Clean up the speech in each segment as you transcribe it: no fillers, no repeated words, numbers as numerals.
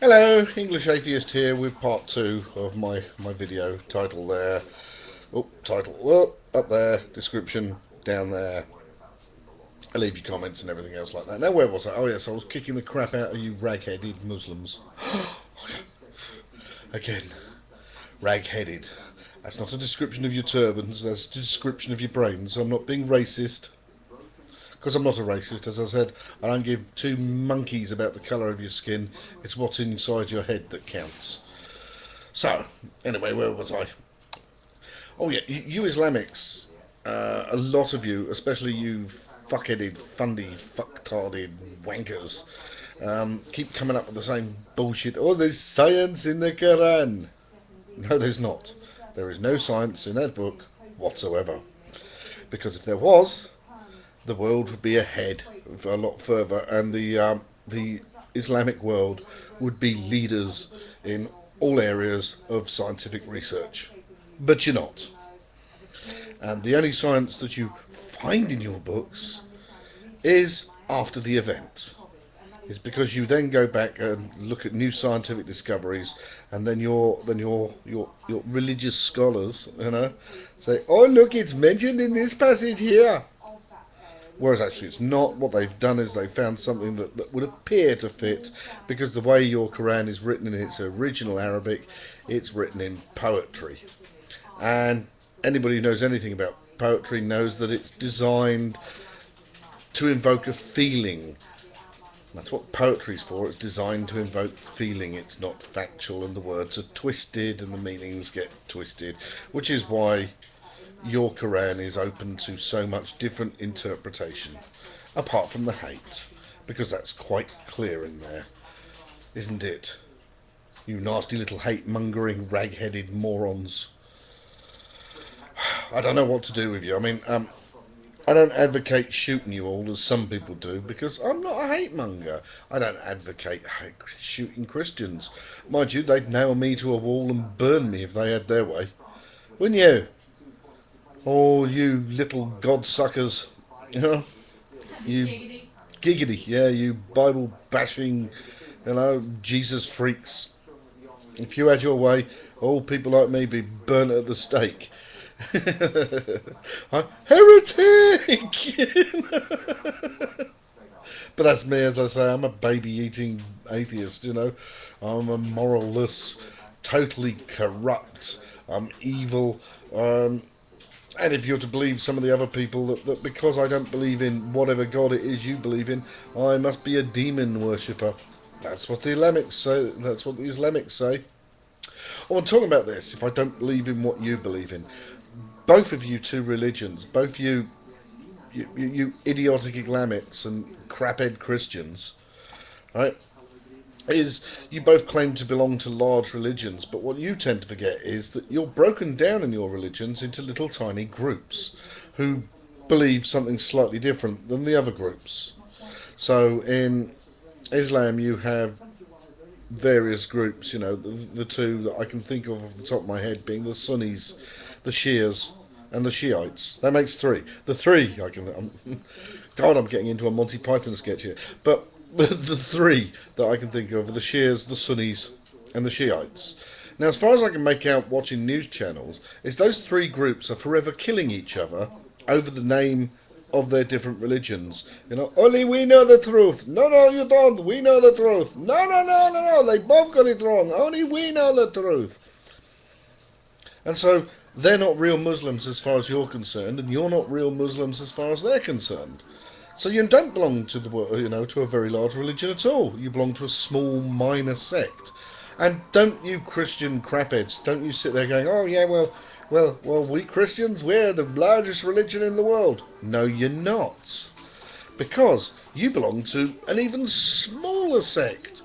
Hello, English Atheist here with part 2 of my video. Title there. Oh, title up there. Description down there. I leave your comments and everything else like that. Now, where was I? Oh, yes, I was kicking the crap out of you rag-headed Muslims. Again, rag-headed. That's not a description of your turbans, that's a description of your brains. I'm not being racist. Because I'm not a racist, as I said, I don't give two monkeys about the colour of your skin. It's what's inside your head that counts. So, anyway, where was I? Oh yeah, you Islamics, a lot of you, especially you fuckheaded, fundy, fucktarded wankers, keep coming up with the same bullshit. Oh, there's science in the Quran. No, there's not. There is no science in that book whatsoever. Because if there was, the world would be ahead a lot further, and the Islamic world would be leaders in all areas of scientific research. But you're not. And the only science that you find in your books is after the event. It's because you then go back and look at new scientific discoveries, and then your religious scholars, say, "Oh look, it's mentioned in this passage here." Whereas actually it's not. What they've done is they've found something that would appear to fit, because the way your Quran is written in its original Arabic, it's written in poetry. And anybody who knows anything about poetry knows that it's designed to invoke a feeling. That's what poetry's for. It's designed to invoke feeling. It's not factual, and the words are twisted and the meanings get twisted, which is why your Quran is open to so much different interpretation, apart from the hate, because that's quite clear in there, isn't it? You nasty little hate-mongering, rag-headed morons. I don't know what to do with you. I mean, I don't advocate shooting you all as some people do, because I'm not a hate monger. I don't advocate shooting Christians. Mind you, they'd nail me to a wall and burn me if they had their way. Wouldn't you? Oh, you little godsuckers. You know? You giggity, yeah, you Bible bashing, Jesus freaks. If you had your way, all people like me be burnt at the stake. Heretic! But that's me, as I say. I'm a baby-eating atheist. I'm a moralless, totally corrupt. I'm evil. And if you're to believe some of the other people, that because I don't believe in whatever God it is you believe in, I must be a demon worshipper. That's what the Islamics say. That's what the Islamics say. Oh, I'm talking about this. If I don't believe in what you believe in, both of you two religions, both you idiotic Islamics and craphead Christians, right? Is you both claim to belong to large religions, but what you tend to forget is that you're broken down in your religions into little tiny groups who believe something slightly different than the other groups. So in Islam you have various groups, the two that I can think of off the top of my head being the Sunnis, the Shias, and the Shiites. That makes three. The three, God, I'm getting into a Monty Python sketch here. But the three that I can think of are the Shias, the Sunnis, and the Shiites. Now, as far as I can make out watching news channels, is those three groups are forever killing each other over the name of their different religions. Only we know the truth. No, no, you don't. We know the truth. No, no, no, no, no. They both got it wrong. Only we know the truth. And so they're not real Muslims as far as you're concerned, and you're not real Muslims as far as they're concerned. So you don't belong to to a very large religion at all. You belong to a small, minor sect. And don't you Christian crapheads, don't you sit there going, "Oh yeah, well, we Christians, we're the largest religion in the world." No, you're not, because you belong to an even smaller sect.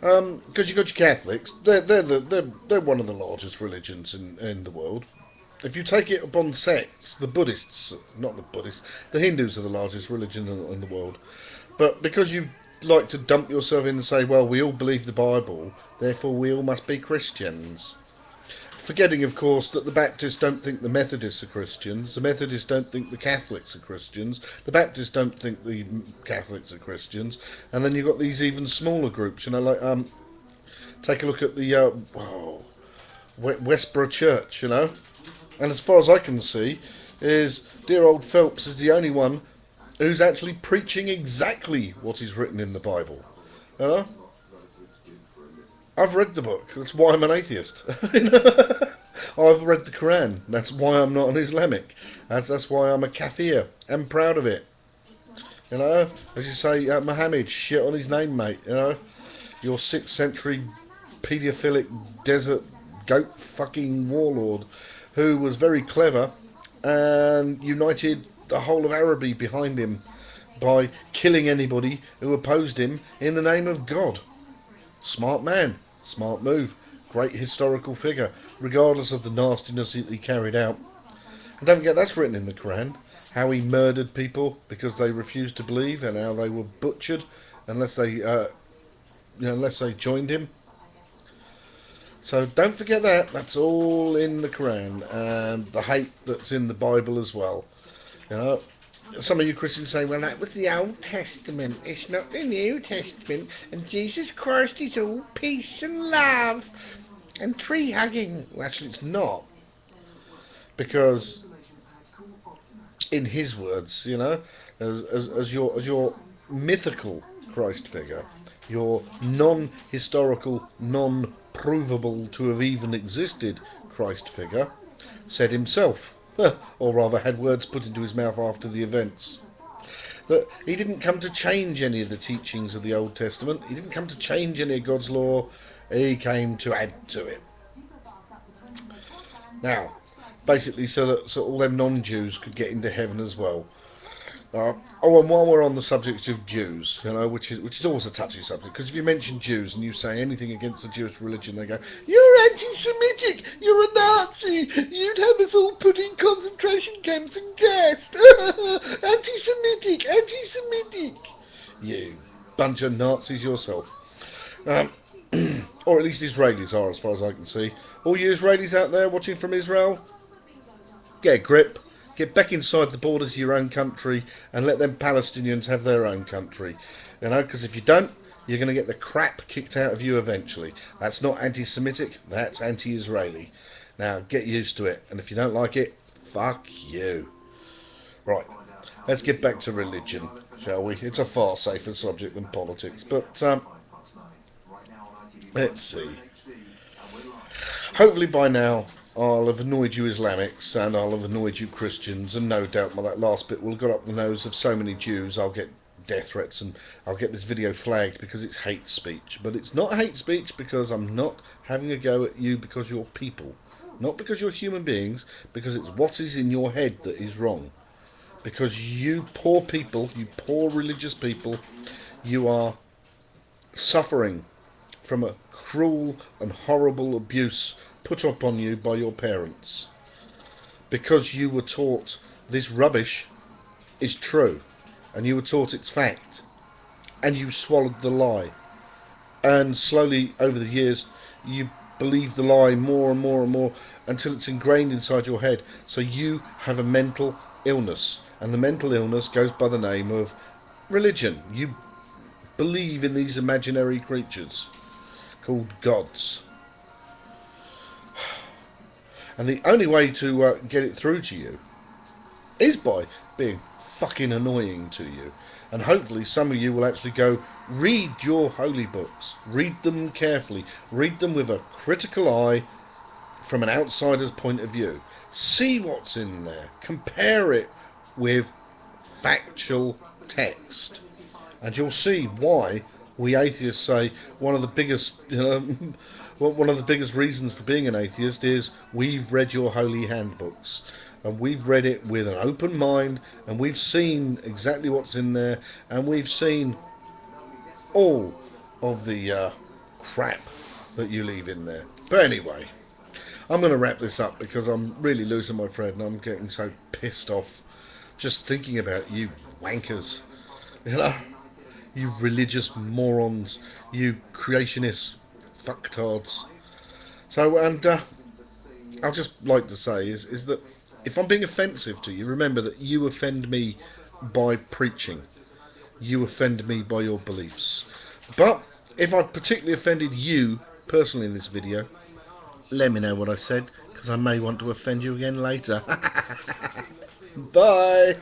Because you got your Catholics, they're one of the largest religions in the world. If you take it upon sects, the Buddhists, not the Buddhists, the Hindus are the largest religion in the world. But because you like to dump yourself in and say, well, we all believe the Bible, therefore we all must be Christians. Forgetting, of course, that the Baptists don't think the Methodists are Christians, the Methodists don't think the Catholics are Christians, the Baptists don't think the Catholics are Christians, and then you've got these even smaller groups, like Take a look at the Westboro Church, you know. And as far as I can see, is dear old Phelps is the only one who's actually preaching exactly what is written in the Bible. You know? I've read the book. That's why I'm an atheist. I've read the Quran. That's why I'm not an Islamic. That's why I'm a kafir. I'm proud of it. You know, as you say, Muhammad, shit on his name, mate. You know, your 6th century paedophilic desert goat fucking warlord who was very clever and united the whole of Araby behind him by killing anybody who opposed him in the name of God. Smart man, smart move, great historical figure, regardless of the nastiness that he carried out. And don't forget, that's written in the Quran, how he murdered people because they refused to believe, and how they were butchered unless they joined him. So don't forget that. That's all in the Quran, and the hate that's in the Bible as well. You know, some of you Christians say, well, that was the Old Testament. It's not the New Testament, and Jesus Christ is all peace and love and tree hugging. Well, actually, it's not, because in his words, you know, as your mythical Christ figure, your non-historical, non-provable to have even existed Christ figure, said himself, or rather had words put into his mouth after the events, that he didn't come to change any of the teachings of the Old Testament. He didn't come to change any of God's law. He came to add to it. Now, basically, so all them non-Jews could get into heaven as well. And while we're on the subject of Jews, you know, which is always a touchy subject, because if you mention Jews and you say anything against the Jewish religion, they go, "You're anti-Semitic, you're a Nazi, you'd have us all put in concentration camps and gassed, anti-Semitic, anti-Semitic." You bunch of Nazis yourself. Or at least Israelis are, as far as I can see. All you Israelis out there watching from Israel, get a grip. Get back inside the borders of your own country and let them Palestinians have their own country. You know, because if you don't, you're going to get the crap kicked out of you eventually. That's not anti-Semitic, that's anti-Israeli. Now, get used to it. And if you don't like it, fuck you. Right, let's get back to religion, shall we? It's a far safer subject than politics. But, let's see. Hopefully by now, I'll have annoyed you Islamics, and I'll have annoyed you Christians, and no doubt by that last bit will have got up the nose of so many Jews I'll get death threats and I'll get this video flagged because it's hate speech. But it's not hate speech because I'm not having a go at you because you're people. Not because you're human beings, because it's what is in your head that is wrong. Because you poor people, you poor religious people, you are suffering from a cruel and horrible abuse put upon you by your parents, because you were taught this rubbish is true, and you were taught it's fact, and you swallowed the lie, and slowly over the years you believe the lie more and more and more until it's ingrained inside your head. So you have a mental illness, and the mental illness goes by the name of religion. You believe in these imaginary creatures called gods. And the only way to get it through to you is by being fucking annoying to you. And hopefully some of you will actually go read your holy books. Read them carefully. Read them with a critical eye from an outsider's point of view. See what's in there. Compare it with factual text. And you'll see why we atheists say one of the biggest... Well, one of the biggest reasons for being an atheist is we've read your holy handbooks, and we've read it with an open mind, and we've seen exactly what's in there, and we've seen all of the crap that you leave in there. But anyway, I'm going to wrap this up because I'm really losing my thread and I'm getting so pissed off just thinking about you wankers, you know, you religious morons, you creationists, fucktards. So, and I'll just like to say is that if I'm being offensive to you, remember that you offend me by preaching. You offend me by your beliefs. But if I've particularly offended you personally in this video. Let me know what I said, because I may want to offend you again later. Bye!